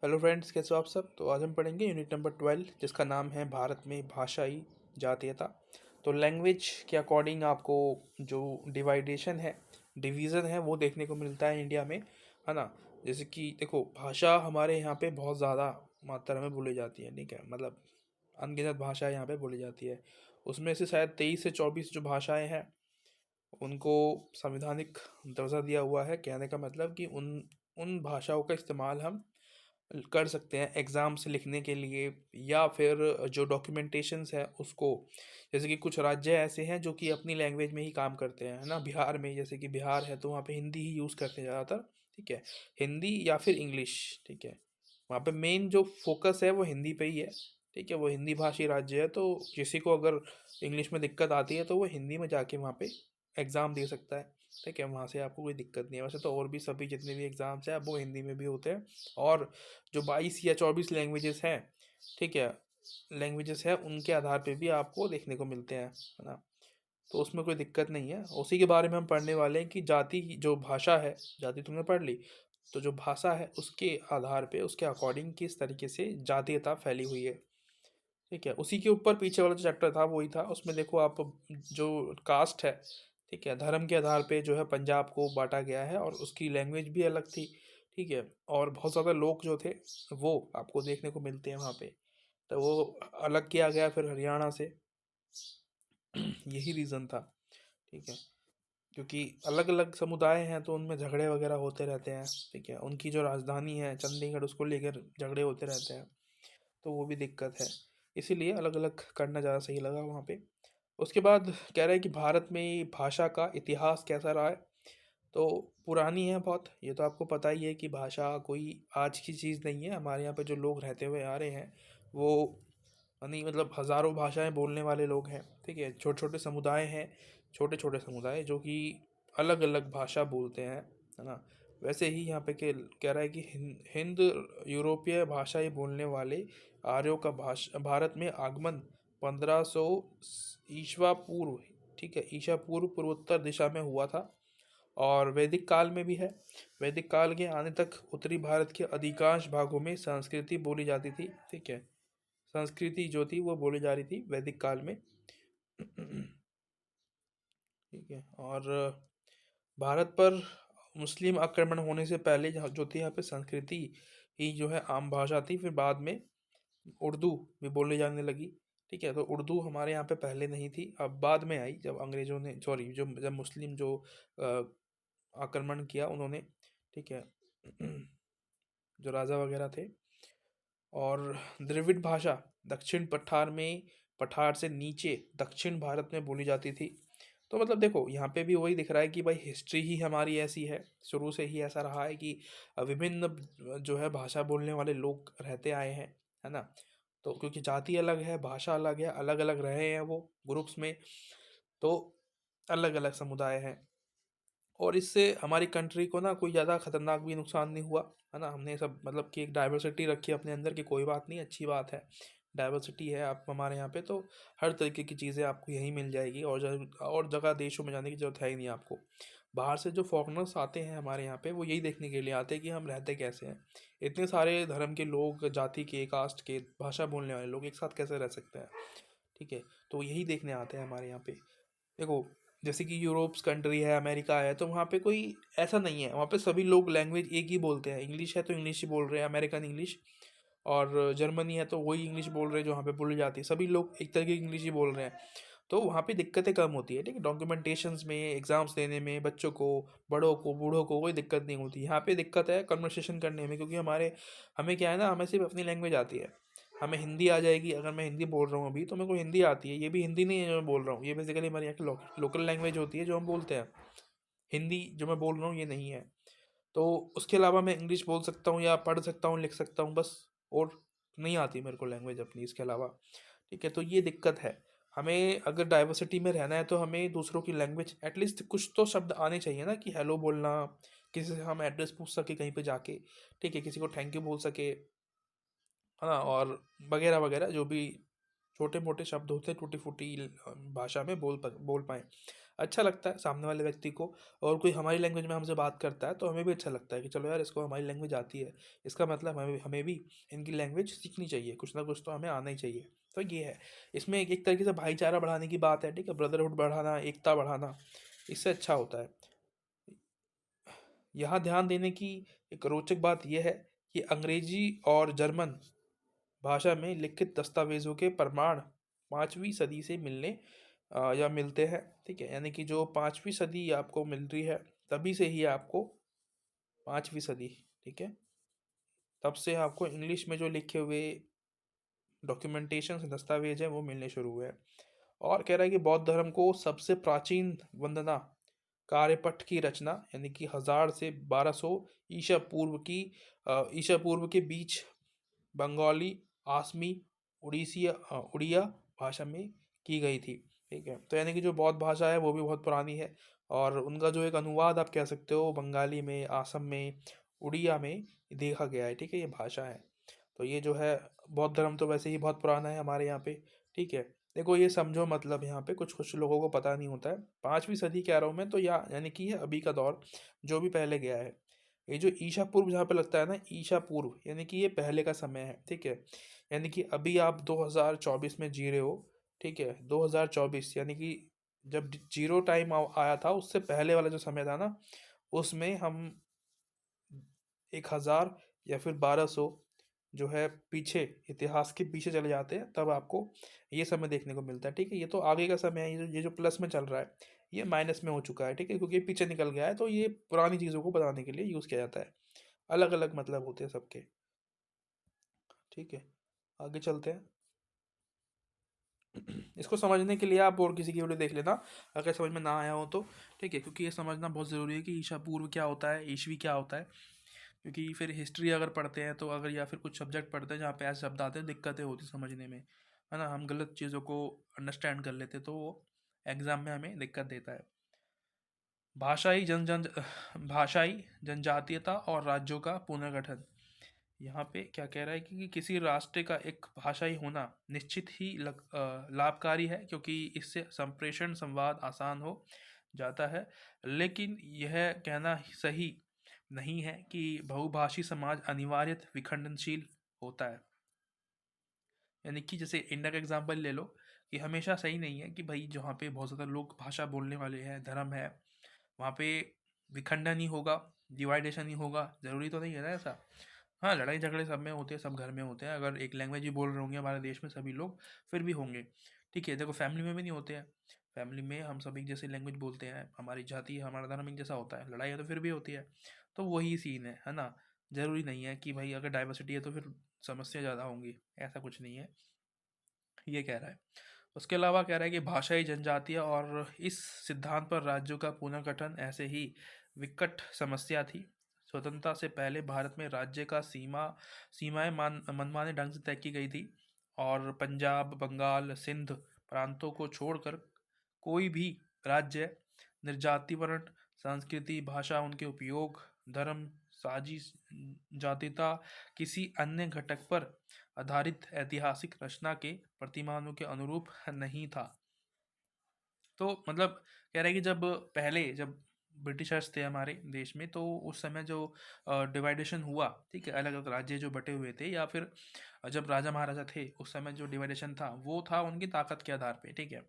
Hello friends, कैसे हो आप सब। तो आज हम पढ़ेंगे यूनिट नंबर 12 जिसका नाम है भारत में भाषाई जातीयता। तो लैंग्वेज के अकॉर्डिंग आपको जो डिवाइडेशन है, डिवीज़न है, वो देखने को मिलता है इंडिया में, है ना। जैसे कि देखो, भाषा हमारे यहाँ पे बहुत ज़्यादा मात्रा में बोली जाती है, ठीक है। मतलब अनगिनत भाषाएं यहाँ पे बोली जाती है। उसमें से शायद 23 से 24 जो भाषाएं हैं उनको संवैधानिक दर्जा दिया हुआ है। कहने का मतलब कि उन उन भाषाओं का इस्तेमाल हम कर सकते हैं एग्ज़ाम्स लिखने के लिए, या फिर जो डॉक्यूमेंटेशंस है उसको। जैसे कि कुछ राज्य ऐसे हैं जो कि अपनी लैंग्वेज में ही काम करते हैं, है ना। बिहार में, जैसे कि बिहार है, तो वहाँ पे हिंदी ही यूज़ करते हैं ज़्यादातर, ठीक है। हिंदी या फिर इंग्लिश, ठीक है। वहाँ पे मेन जो फोकस है वो हिंदी पे ही है, ठीक है। वो हिंदी भाषी राज्य है, तो किसी को अगर इंग्लिश में दिक्कत आती है तो वो हिंदी में जाके वहाँ पे एग्ज़ाम दे सकता है, ठीक है। वहाँ से आपको कोई दिक्कत नहीं है। वैसे तो और भी सभी जितने भी एग्ज़ाम्स हैं वो हिंदी में भी होते हैं। और जो 22 या 24 लैंग्वेजेस हैं, ठीक है, लैंग्वेजेस है, उनके आधार पे भी आपको देखने को मिलते हैं, है ना। तो उसमें कोई दिक्कत नहीं है। उसी के बारे में हम पढ़ने वाले हैं कि जाति की जो भाषा है, जाति तुमने पढ़ ली, तो जो भाषा है उसके आधार पे, उसके अकॉर्डिंग किस तरीके से जातीयता फैली हुई है, ठीक है। उसी के ऊपर पीछे वाला जो चैप्टर था वही था। उसमें देखो आप, जो कास्ट है, ठीक है, धर्म के आधार पे जो है पंजाब को बांटा गया है, और उसकी लैंग्वेज भी अलग थी, ठीक है। और बहुत ज़्यादा लोग जो थे वो आपको देखने को मिलते हैं वहाँ पे, तो वो अलग किया गया फिर हरियाणा से। यही रीज़न था, ठीक है। क्योंकि अलग अलग समुदाय हैं तो उनमें झगड़े वगैरह होते रहते हैं, ठीक है। उनकी जो राजधानी है चंडीगढ़, उसको लेकर झगड़े होते रहते हैं, तो वो भी दिक्कत है। इसीलिए अलग अलग करना ज़्यादा सही लगा वहाँ पे। उसके बाद कह रहे हैं कि भारत में भाषा का इतिहास कैसा रहा है। तो पुरानी है बहुत, ये तो आपको पता ही है कि भाषा कोई आज की चीज़ नहीं है। हमारे यहाँ पे जो लोग रहते हुए आ रहे हैं वो, नहीं मतलब हज़ारों भाषाएं बोलने वाले लोग हैं, ठीक है। छोटे छोटे समुदाय हैं, छोटे छोटे समुदाय जो कि अलग अलग भाषा बोलते हैं, है ना। वैसे ही यहाँ पे के कह रहा है कि हिंद यूरोपीय भाषाएं बोलने वाले आर्यों का भारत में आगमन 1500 ईसवा पूर्व, ठीक है, ईसा पूर्व पूर्वोत्तर दिशा में हुआ था। और वैदिक काल में भी है। वैदिक काल के आने तक उत्तरी भारत के अधिकांश भागों में संस्कृति बोली जाती थी, ठीक है। संस्कृति जो थी वो बोली जा रही थी वैदिक काल में। ठीक है। और भारत पर मुस्लिम आक्रमण होने से पहले जो थी यहाँ पे संस्कृति ही जो है आम भाषा थी। फिर बाद में उर्दू भी बोलने जाने लगी, ठीक है। तो उर्दू हमारे यहाँ पे पहले नहीं थी, अब बाद में आई, जब अंग्रेजों ने, सॉरी, जो जब मुस्लिम जो आक्रमण किया उन्होंने, ठीक है, जो राजा वगैरह थे। और द्रविड़ भाषा दक्षिण पठार में, पठार से नीचे दक्षिण भारत में बोली जाती थी। तो मतलब देखो, यहाँ पे भी वही दिख रहा है कि भाई हिस्ट्री ही हमारी ऐसी है, शुरू से ही ऐसा रहा है कि विभिन्न जो है भाषा बोलने वाले लोग रहते आए हैं, है ना। तो क्योंकि जाति अलग है, भाषा अलग है, अलग अलग रहे हैं वो ग्रुप्स में, तो अलग अलग समुदाय हैं। और इससे हमारी कंट्री को ना कोई ज़्यादा खतरनाक भी नुकसान नहीं हुआ, है ना। हमने सब मतलब कि एक डाइवर्सिटी रखी अपने अंदर की, कोई बात नहीं, अच्छी बात है। डाइवर्सिटी है आप हमारे यहाँ पे, तो हर तरीके की चीज़ें आपको यहीं मिल जाएगी, और जगह देशों में जाने की ज़रूरत है ही नहीं आपको। बाहर से जो फॉरेनर्स आते हैं हमारे यहाँ पे, वो यही देखने के लिए आते हैं कि हम रहते कैसे हैं। इतने सारे धर्म के लोग, जाति के, कास्ट के, भाषा बोलने वाले लोग एक साथ कैसे रह सकते हैं, ठीक है। तो यही देखने आते हैं हमारे यहाँ पे। देखो, जैसे कि यूरोप्स कंट्री है, अमेरिका है, तो वहाँ पे कोई ऐसा नहीं है। वहाँ पे सभी लोग लैंग्वेज एक ही बोलते हैं। इंग्लिश है तो इंग्लिश ही बोल रहे हैं, अमेरिकन इंग्लिश। और जर्मनी है तो वही इंग्लिश बोल रहे हैं जो वहाँ पे बोली जाती है। सभी लोग एक तरह की इंग्लिश ही बोल रहे हैं। तो वहाँ पे दिक्कतें कम होती है, ठीक है। डॉक्यूमेंटेशंस में, एग्जाम्स देने में, बच्चों को, बड़ों को, बूढ़ों को कोई दिक्कत नहीं होती। यहाँ पे दिक्कत है कन्वर्सेशन करने में, क्योंकि हमें क्या है ना, हमें सिर्फ अपनी लैंग्वेज आती है। हमें हिंदी आ जाएगी, अगर मैं हिंदी बोल रहा हूँ अभी, तो मेरे को हिंदी आती है। ये भी हिंदी नहीं है जो मैं बोल रहा हूँ, ये बेसिकली हमारे यहाँ की लोकल लैंग्वेज होती है जो हम बोलते हैं। हिंदी जो मैं बोल रहा हूँ ये नहीं है। तो उसके अलावा मैं इंग्लिश बोल सकता हूँ, या पढ़ सकता हूँ, लिख सकता हूँ, बस। और नहीं आती मेरे को लैंग्वेज अपनी इसके अलावा, ठीक है। तो ये दिक्कत है। हमें अगर डाइवर्सिटी में रहना है तो हमें दूसरों की लैंग्वेज, एटलीस्ट कुछ तो शब्द आने चाहिए ना, कि हेलो बोलना, किसी से हम एड्रेस पूछ सके कहीं पे जाके, ठीक है, किसी को थैंक यू बोल सके, है ना। और वगैरह वगैरह जो भी छोटे मोटे शब्द होते हैं, टूटी फूटी भाषा में बोल पाए। अच्छा लगता है सामने वाले व्यक्ति को। और कोई हमारी लैंग्वेज में हमसे बात करता है तो हमें भी अच्छा लगता है कि चलो यार, इसको हमारी लैंग्वेज आती है, इसका मतलब हमें भी इनकी लैंग्वेज सीखनी चाहिए, कुछ ना कुछ तो हमें आना ही चाहिए। तो ये है, इसमें एक तरीके से भाईचारा बढ़ाने की बात है, ठीक है, ब्रदरहुड बढ़ाना, एकता बढ़ाना, इससे अच्छा होता है। यहाँ ध्यान देने की एक रोचक बात यह है कि अंग्रेजी और जर्मन भाषा में लिखित दस्तावेजों के प्रमाण 5वीं सदी से या मिलते हैं, ठीक है, यानी कि जो 5वीं सदी आपको मिल रही है, तभी से ही आपको 5वीं सदी, ठीक है, तब से आपको इंग्लिश में जो लिखे हुए डॉक्यूमेंटेशन दस्तावेज हैं वो मिलने शुरू हुए हैं। और कह रहा है कि बौद्ध धर्म को सबसे प्राचीन वंदना कार्यपट की रचना, यानी कि 1000 से 1200 ईसा पूर्व की ईसा पूर्व के बीच बंगाली, आसमी, उड़िया भाषा में की गई थी, ठीक है। तो यानी कि जो बौद्ध भाषा है वो भी बहुत पुरानी है, और उनका जो एक अनुवाद आप कह सकते हो बंगाली में, आसम में, उड़िया में देखा गया है, ठीक है, ये भाषा है। तो ये जो है, बौद्ध धर्म तो वैसे ही बहुत पुराना है हमारे यहाँ पे, ठीक है। देखो ये समझो, मतलब यहाँ पे कुछ कुछ लोगों को पता नहीं होता है, 5वीं सदी कह रहा हूँ मैं तो, यानी कि ये अभी का दौर, जो भी पहले गया है। ये जो ईशा पूर्व जहाँ पे लगता है ना, ईशा पूर्व यानी कि ये पहले का समय है, ठीक है। यानी कि अभी आप 2024 में जी रहे हो, ठीक है, 2024 यानी कि जब जीरो टाइम आया था, उससे पहले वाला जो समय था ना, उसमें हम 1000 या फिर 1200 जो है पीछे, इतिहास के पीछे चले जाते हैं, तब आपको ये समय देखने को मिलता है, ठीक है। ये तो आगे का समय है, ये जो प्लस में चल रहा है, ये माइनस में हो चुका है, ठीक है, क्योंकि ये पीछे निकल गया है, तो ये पुरानी चीज़ों को बताने के लिए यूज़ किया जाता है। अलग अलग मतलब होते हैं सबके, ठीक है। आगे चलते हैं। इसको समझने के लिए आप और किसी की वीडियो देख लेना, अगर समझ में ना आया हो तो, ठीक है, क्योंकि ये समझना बहुत ज़रूरी है कि ईशा पूर्व क्या होता है, ईस्वी क्या होता है। क्योंकि फिर हिस्ट्री अगर पढ़ते हैं तो, अगर या फिर कुछ सब्जेक्ट पढ़ते हैं जहाँ पे ऐसे शब्द आते हैं, दिक्कतें होती समझने में, है ना, हम गलत चीज़ों को अंडरस्टैंड कर लेते, तो वो एग्ज़ाम में हमें दिक्कत देता है। भाषाई जन जन भाषाई जनजातीयता और राज्यों का पुनर्गठन। यहाँ पे क्या कह रहा है कि किसी राष्ट्र का एक भाषाई होना निश्चित ही लाभकारी है, क्योंकि इससे संप्रेषण संवाद आसान हो जाता है। लेकिन यह कहना सही नहीं है कि बहुभाषी समाज अनिवार्यत विखंडनशील होता है। यानी कि जैसे इंडिया का एग्जांपल ले लो, कि हमेशा सही नहीं है कि भाई जहाँ पे बहुत ज़्यादा लोग भाषा बोलने वाले हैं, धर्म है, वहाँ पे विखंडन ही होगा, डिवाइडेशन ही होगा, ज़रूरी तो नहीं है ना ऐसा। हाँ, लड़ाई झगड़े सब में होते हैं, सब घर में होते हैं, अगर एक लैंग्वेज ही बोल रहे होंगे हमारे देश में सभी लोग, फिर भी होंगे, ठीक है। देखो फैमिली में भी नहीं होते हैं, फैमिली में हम सब एक जैसे लैंग्वेज बोलते हैं, हमारी जाति हमारा धर्म एक जैसा होता है, लड़ाई तो फिर भी होती है। तो वही सीन है ना। ज़रूरी नहीं है कि भाई अगर डाइवर्सिटी है तो फिर समस्या ज़्यादा होंगी, ऐसा कुछ नहीं है, ये कह रहा है। उसके अलावा कह रहा है कि भाषाई जनजातियाँ और इस सिद्धांत पर राज्यों का पुनर्गठन ऐसे ही विकट समस्या थी। स्वतंत्रता से पहले भारत में राज्य का सीमाएं मनमाने ढंग से तय की गई थी, और पंजाब, बंगाल, सिंध प्रांतों को छोड़कर कोई भी राज्य निर्जातिवर्ण, संस्कृति, भाषा, उनके उपयोग, धर्म, साजिश, जातीयता, किसी अन्य घटक पर आधारित ऐतिहासिक रचना के प्रतिमानों के अनुरूप नहीं था। तो मतलब कह रहा है कि जब ब्रिटिशर्स थे हमारे देश में, तो उस समय जो डिवाइडेशन हुआ, ठीक है, अलग अलग राज्य जो बटे हुए थे, या फिर जब राजा महाराजा थे उस समय जो डिवाइडेशन था, वो था उनकी ताकत के आधार पे, ठीक है।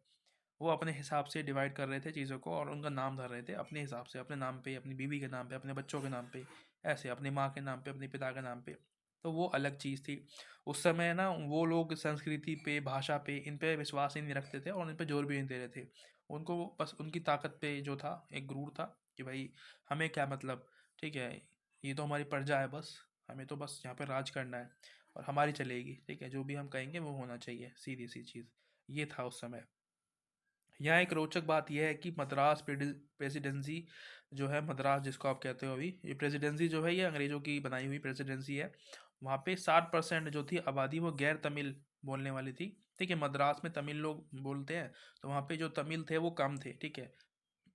वो अपने हिसाब से डिवाइड कर रहे थे चीज़ों को, और उनका नाम धर रहे थे अपने हिसाब से, अपने नाम पे, अपनी बीवी के नाम पे, अपने बच्चों के नाम पे, ऐसे अपनी माँ के नाम पे, अपने पिता के नाम पे। तो वो अलग चीज़ थी। उस समय ना वो लोग संस्कृति पे, भाषा पे, इन पे विश्वास ही नहीं रखते थे, और इन पे जोर भी नहीं दे रहे थे। उनको बस उनकी ताकत पे जो था, एक गुरूर था कि भाई हमें क्या मतलब, ठीक है, ये तो हमारी प्रजा है, बस हमें तो बस यहाँ पे राज करना है और हमारी चलेगी, ठीक है, जो भी हम कहेंगे वो होना चाहिए, सीधी सी चीज़। ये था उस समय। यहाँ एक रोचक बात यह है कि मद्रास प्रेसिडेंसी जो है, मद्रास जिसको आप कहते हो अभी, ये प्रेसिडेंसी जो है ये अंग्रेज़ों की बनाई हुई प्रेसिडेंसी है। वहाँ पे 60% जो थी आबादी वो गैर तमिल बोलने वाली थी, ठीक है। मद्रास में तमिल लोग बोलते हैं, तो वहाँ पे जो तमिल थे वो कम थे, ठीक है।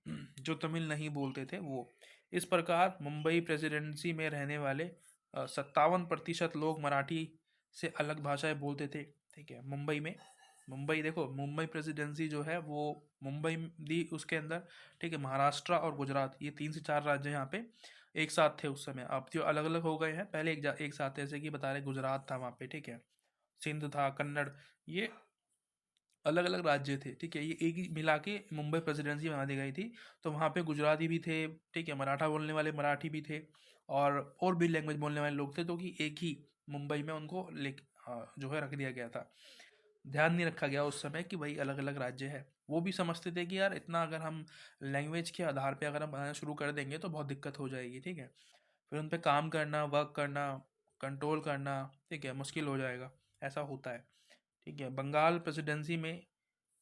जो तमिल नहीं बोलते थे वो। इस प्रकार मुंबई प्रेसिडेंसी में रहने वाले 57% लोग मराठी से अलग भाषाएं बोलते थे, ठीक है, मुंबई में। मुंबई देखो, मुंबई प्रेसिडेंसी जो है वो मुंबई दी उसके अंदर, ठीक है। महाराष्ट्र और गुजरात, ये 3 से 4 राज्य यहाँ पे एक साथ थे उस समय। अब जो अलग अलग हो गए हैं, पहले एक साथ थे, जैसे कि बता रहे गुजरात था वहाँ पे, ठीक है। सिंध था, कन्नड़, ये अलग अलग राज्य थे, ठीक है। ये एक ही मिला के मुंबई प्रेसिडेंसी बना दी गई थी। तो वहाँ पे गुजराती भी थे, ठीक है, मराठा बोलने वाले मराठी भी थे, और भी लैंग्वेज बोलने वाले लोग थे, तो कि एक ही मुंबई में उनको हाँ, जो है रख दिया गया था। ध्यान नहीं रखा गया उस समय कि भाई अलग अलग राज्य है। वो भी समझते थे कि यार इतना अगर हम लैंग्वेज के आधार पे अगर हम बनाना शुरू कर देंगे तो बहुत दिक्कत हो जाएगी, ठीक है। फिर उन पे काम करना, वर्क करना, कंट्रोल करना, ठीक है, मुश्किल हो जाएगा। ऐसा होता है, ठीक है। बंगाल प्रेसिडेंसी में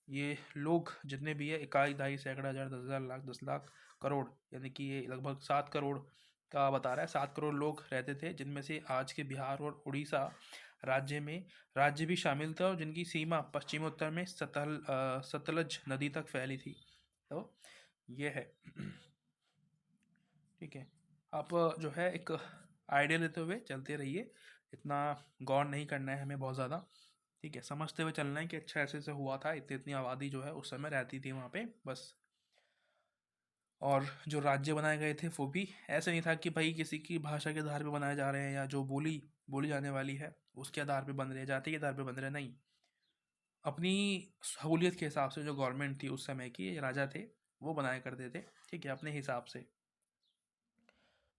ये लोग जितने भी है, इकाई दहाई सैकड़ा हज़ार 10,000 लाख 10 लाख करोड़, यानी कि ये लगभग 7 करोड़ का बता रहा है। 7 करोड़ लोग रहते थे, जिनमें से आज के बिहार और उड़ीसा राज्य में राज्य भी शामिल था, और जिनकी सीमा पश्चिमोत्तर में सतलज नदी तक फैली थी। तो ये है। ठीक है। आप जो है एक आइडिया लेते हुए चलते रहिए, इतना गौर नहीं करना है हमें बहुत ज़्यादा, ठीक है। समझते हुए चलना है कि अच्छा ऐसे ऐसे हुआ था, इतनी इतनी आबादी जो है उस समय रहती थी वहाँ पे, बस। और जो राज्य बनाए गए थे वो भी ऐसे नहीं था कि भाई किसी की भाषा के आधार पे बनाए जा रहे हैं, या जो बोली बोली जाने वाली है उसके आधार पे बन रहे हैं, जाति के आधार पे बन रहे हैं, नहीं। अपनी सहूलियत के हिसाब से जो गवर्नमेंट थी उस समय की, राजा थे, वो बनाया करते थे, ठीक है, अपने हिसाब से।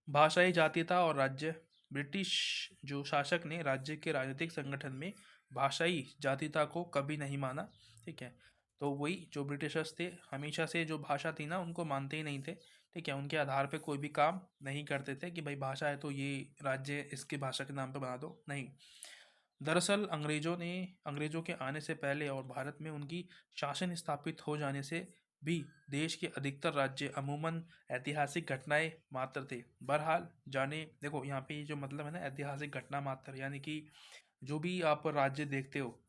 भाषाई जातीयता और राज्य, ब्रिटिश जो शासक ने राज्य के राजनीतिक संगठन में भाषाई जातीयता को कभी नहीं माना, ठीक है। तो वही जो ब्रिटिशर्स थे, हमेशा से जो भाषा थी ना उनको मानते ही नहीं थे, ठीक है। उनके आधार पे कोई भी काम नहीं करते थे कि भाई भाषा है तो ये राज्य इसकी भाषा के नाम पे बना दो, नहीं। दरअसल अंग्रेजों के आने से पहले और भारत में उनकी शासन स्थापित हो जाने से भी देश के अधिकतर राज्य अमूमन ऐतिहासिक घटनाएं मात्र थे। बहरहाल जाने, देखो यहाँ पे ये जो मतलब है ना ऐतिहासिक घटना मात्र, यानी कि जो भी आप राज्य देखते हो,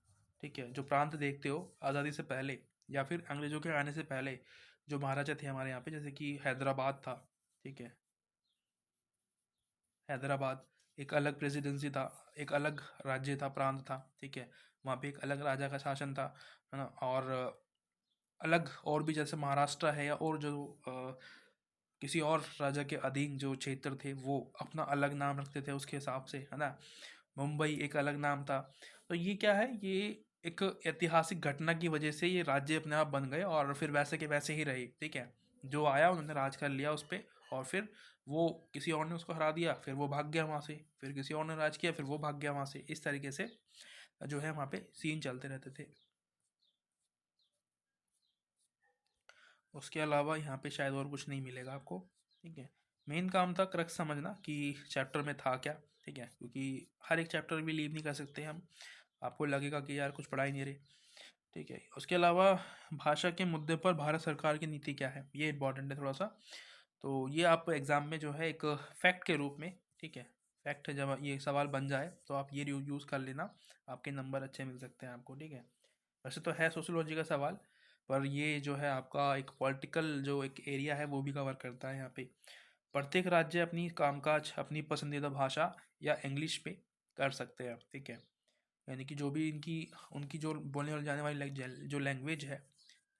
ठीक है, जो प्रांत देखते हो आज़ादी से पहले या फिर अंग्रेजों के आने से पहले, जो महाराजा थे हमारे यहाँ पे, जैसे कि हैदराबाद था, ठीक है। हैदराबाद एक अलग प्रेसिडेंसी था, एक अलग राज्य था, प्रांत था, ठीक है। वहाँ पे एक अलग राजा का शासन था, है ना। और अलग और भी जैसे महाराष्ट्र है, या और जो किसी और राजा के अधीन जो क्षेत्र थे वो अपना अलग नाम रखते थे उसके हिसाब से, है ना। मुंबई एक अलग नाम था। तो ये क्या है, ये एक ऐतिहासिक घटना की वजह से ये राज्य अपने आप बन गए, और फिर वैसे के वैसे ही रहे, ठीक है। जो आया उन्होंने राज कर लिया उस पर, और फिर वो किसी और ने उसको हरा दिया, फिर वो भाग गया वहाँ से, फिर किसी और ने राज किया, फिर वो भाग गया वहाँ से। इस तरीके से जो है वहाँ पे सीन चलते रहते थे। उसके अलावा यहाँ पे शायद और कुछ नहीं मिलेगा आपको, ठीक है। मेन काम था क्रक्स समझना कि चैप्टर में था क्या, ठीक है, क्योंकि हर एक चैप्टर भी लीव नहीं कर सकते हम। आपको लगेगा कि यार कुछ पढ़ा ही नहीं रहे, ठीक है। उसके अलावा भाषा के मुद्दे पर भारत सरकार की नीति क्या है, ये इंपॉर्टेंट है थोड़ा सा। तो ये आप एग्ज़ाम में जो है एक फैक्ट के रूप में, ठीक है, फैक्ट जब ये सवाल बन जाए तो आप ये यूज़ कर लेना, आपके नंबर अच्छे मिल सकते हैं आपको, ठीक है। वैसे तो है सोशोलॉजी का सवाल, पर ये जो है आपका एक पॉलिटिकल जो एक एरिया है वो भी कवर करता है यहाँ पे। प्रत्येक राज्य अपनी कामकाज अपनी पसंदीदा भाषा या इंग्लिश पे कर सकते हैं, ठीक है। यानी कि जो भी इनकी उनकी जो बोलने वाली जाने वाली जो लैंग्वेज है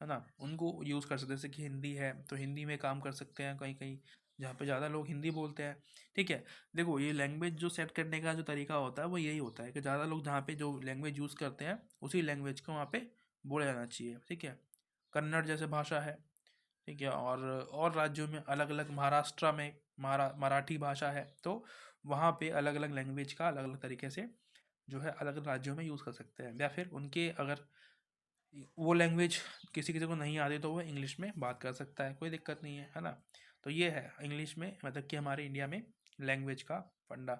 ना, उनको यूज़ कर सकते हैं। जैसे कि हिंदी है तो हिंदी में काम कर सकते हैं कहीं कहीं, जहाँ पे ज़्यादा लोग हिंदी बोलते हैं, ठीक है। देखो ये लैंग्वेज जो सेट करने का जो तरीका होता है वो यही होता है कि ज़्यादा लोग जहाँ पे जो लैंग्वेज यूज़ करते हैं उसी लैंग्वेज को वहाँ पे बोला जाना चाहिए, ठीक है। कन्नड़ जैसे भाषा है, ठीक है। और राज्यों में अलग अलग, महाराष्ट्र में मराठी भाषा है, तो वहाँ पे अलग अलग लैंग्वेज का अलग अलग तरीके से जो है अलग अलग राज्यों में यूज़ कर सकते हैं। या फिर उनके अगर वो लैंग्वेज किसी किसी को नहीं आती तो वो इंग्लिश में बात कर सकता है, कोई दिक्कत नहीं है ना। तो ये है इंग्लिश में, मतलब कि हमारे इंडिया में लैंग्वेज का फंडा।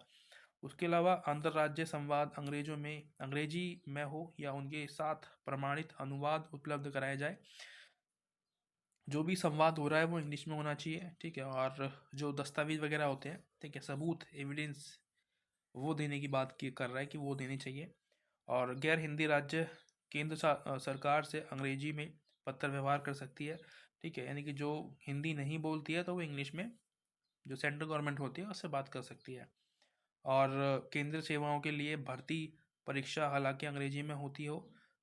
उसके अलावा अंतर्राज्य संवाद अंग्रेजी में हो या उनके साथ प्रमाणित अनुवाद उपलब्ध कराया जाए। जो भी संवाद हो रहा है वो इंग्लिश में होना चाहिए, ठीक है। और जो दस्तावेज वगैरह होते हैं, ठीक है, सबूत एविडेंस, वो देने की बात की कर रहा है कि वो देनी चाहिए। और गैर हिंदी राज्य सरकार से अंग्रेजी में पत्र व्यवहार कर सकती है, ठीक है। यानी कि जो हिंदी नहीं बोलती है तो वो इंग्लिश में जो सेंट्रल गवर्नमेंट होती है उससे बात कर सकती है। और केंद्रीय सेवाओं के लिए भर्ती परीक्षा हालांकि अंग्रेजी में होती हो,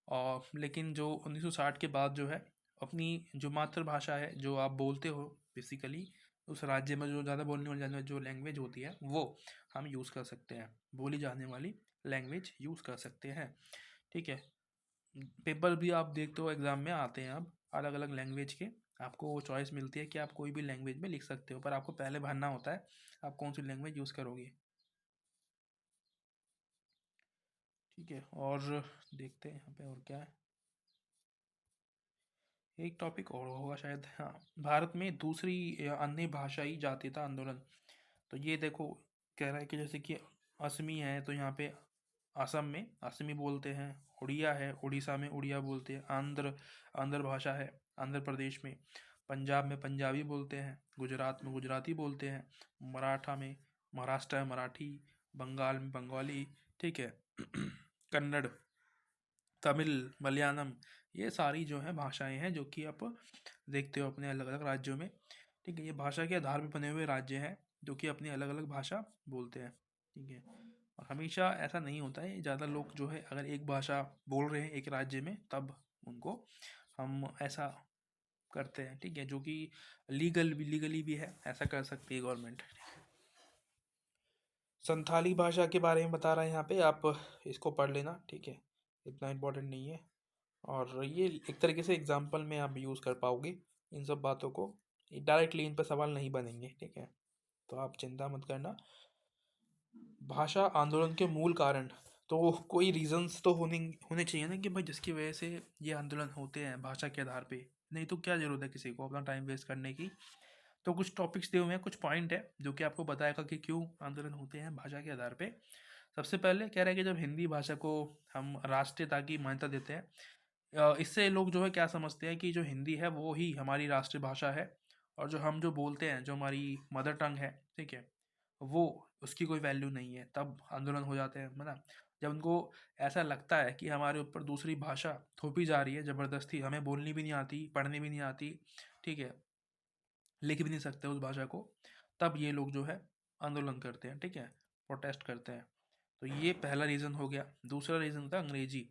और लेकिन जो 1960 के बाद जो है अपनी जो मातृभाषा है जो आप बोलते हो बेसिकली उस राज्य में जो ज़्यादा बोलने वाली जाने जो लैंग्वेज होती है वो हम यूज़ कर सकते हैं, बोली जाने वाली लैंग्वेज यूज़ कर सकते हैं। ठीक है। पेपर भी आप देखते हो एग्ज़ाम में आते हैं अब अलग अलग लैंग्वेज के, आपको वो चॉइस मिलती है कि आप कोई भी लैंग्वेज में लिख सकते हो, पर आपको पहले भरना होता है आप कौन सी लैंग्वेज यूज़ करोगे। ठीक है। और देखते हैं यहाँ पे और क्या है। एक टॉपिक और होगा शायद, हाँ, भारत में दूसरी अन्य भाषाई जातीयता आंदोलन। तो ये देखो, कह रहा है कि जैसे कि असमी है तो यहाँ पे असम में असमी बोलते हैं, उड़िया है उड़ीसा में उड़िया बोलते हैं, आंध्र भाषा है आंध्र प्रदेश में, पंजाब में पंजाबी बोलते हैं, गुजरात में गुजराती बोलते हैं, मराठा में महाराष्ट्र में मराठी, बंगाल में बंगाली। ठीक है। कन्नड़, तमिल, मलयालम, ये सारी जो है भाषाएं हैं जो कि आप देखते हो अपने अलग अलग राज्यों में। ठीक है। ये भाषा के आधार पर बने हुए राज्य हैं जो कि अपनी अलग अलग भाषा बोलते हैं। ठीक है। और हमेशा ऐसा नहीं होता है, ज़्यादा लोग जो है अगर एक भाषा बोल रहे हैं एक राज्य में तब उनको हम ऐसा करते हैं। ठीक है। जो कि लीगली भी है, ऐसा कर सकती है गवर्नमेंट। संथाली भाषा के बारे में बता रहा है यहाँ पे, आप इसको पढ़ लेना। ठीक है। इतना इम्पोर्टेंट नहीं है, और ये एक तरीके से एग्जाम्पल में आप यूज़ कर पाओगे इन सब बातों को, डायरेक्टली इन पर सवाल नहीं बनेंगे। ठीक है। तो आप चिंता मत करना। भाषा आंदोलन के मूल कारण, तो कोई रीजंस तो होने होने चाहिए ना कि भाई जिसकी वजह से ये आंदोलन होते हैं भाषा के आधार पे, नहीं तो क्या जरूरत है किसी को अपना टाइम वेस्ट करने की। तो कुछ टॉपिक्स दिए हुए हैं, कुछ पॉइंट है जो कि आपको बताएगा कि क्यों आंदोलन होते हैं भाषा के आधार पे। सबसे पहले कह रहा है कि जब हिंदी भाषा को हम राष्ट्रीयता की मान्यता देते हैं, इससे लोग जो है क्या समझते हैं कि जो हिंदी है वो ही हमारी राष्ट्रीय भाषा है, और जो हम जो बोलते हैं जो हमारी मदर टंग है, ठीक है, वो उसकी कोई वैल्यू नहीं है। तब आंदोलन हो जाते हैं, है ना। जब उनको ऐसा लगता है कि हमारे ऊपर दूसरी भाषा थोपी जा रही है ज़बरदस्ती, हमें बोलनी भी नहीं आती पढ़नी भी नहीं आती, ठीक है, लिख भी नहीं सकते उस भाषा को, तब ये लोग जो है आंदोलन करते हैं। ठीक है। प्रोटेस्ट करते हैं। तो ये पहला रीज़न हो गया। दूसरा रीज़न था अंग्रेजी।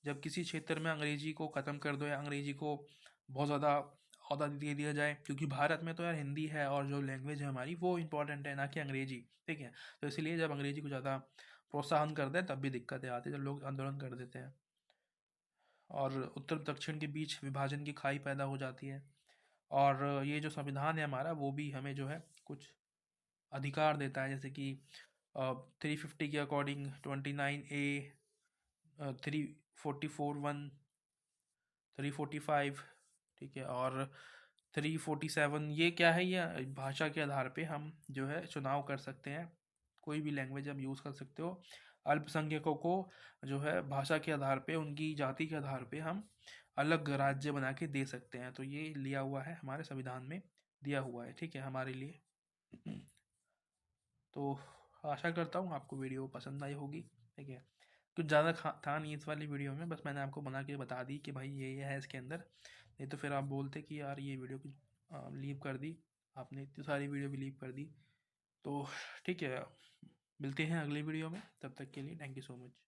जब किसी क्षेत्र में अंग्रेजी को ख़त्म कर दो या अंग्रेजी को बहुत ज़्यादा अहदा दे दिया जाए, क्योंकि भारत में तो यार हिंदी है और जो लैंग्वेज है हमारी वो इम्पोर्टेंट है ना कि अंग्रेजी। ठीक है। तो इसलिए जब अंग्रेजी को ज़्यादा प्रोत्साहन करते हैं तब भी दिक्कतें आती हैं, जब लोग आंदोलन कर देते हैं, और उत्तर दक्षिण के बीच विभाजन की खाई पैदा हो जाती है। और ये जो संविधान है हमारा वो भी हमें जो है कुछ अधिकार देता है, जैसे कि 350 के अकॉर्डिंग 29A, 344(1), 345, ठीक है, और 347। ये क्या है, ये भाषा के आधार पे हम जो है चुनाव कर सकते हैं, कोई भी लैंग्वेज आप यूज़ कर सकते हो। अल्पसंख्यकों को जो है भाषा के आधार पे उनकी जाति के आधार पे हम अलग राज्य बना के दे सकते हैं। तो ये लिया हुआ है हमारे संविधान में, दिया हुआ है, ठीक है, हमारे लिए। तो आशा करता हूँ आपको वीडियो पसंद आई होगी। ठीक है। कुछ ज़्यादा था नहीं इस वाली वीडियो में, बस मैंने आपको बना के बता दी कि भाई ये है इसके अंदर, नहीं तो फिर आप बोलते कि यार ये वीडियो की लीव कर दी, आपने इतनी सारी वीडियो भी लीव कर दी। तो ठीक है, मिलते हैं अगली वीडियो में, तब तक के लिए थैंक यू सो मच।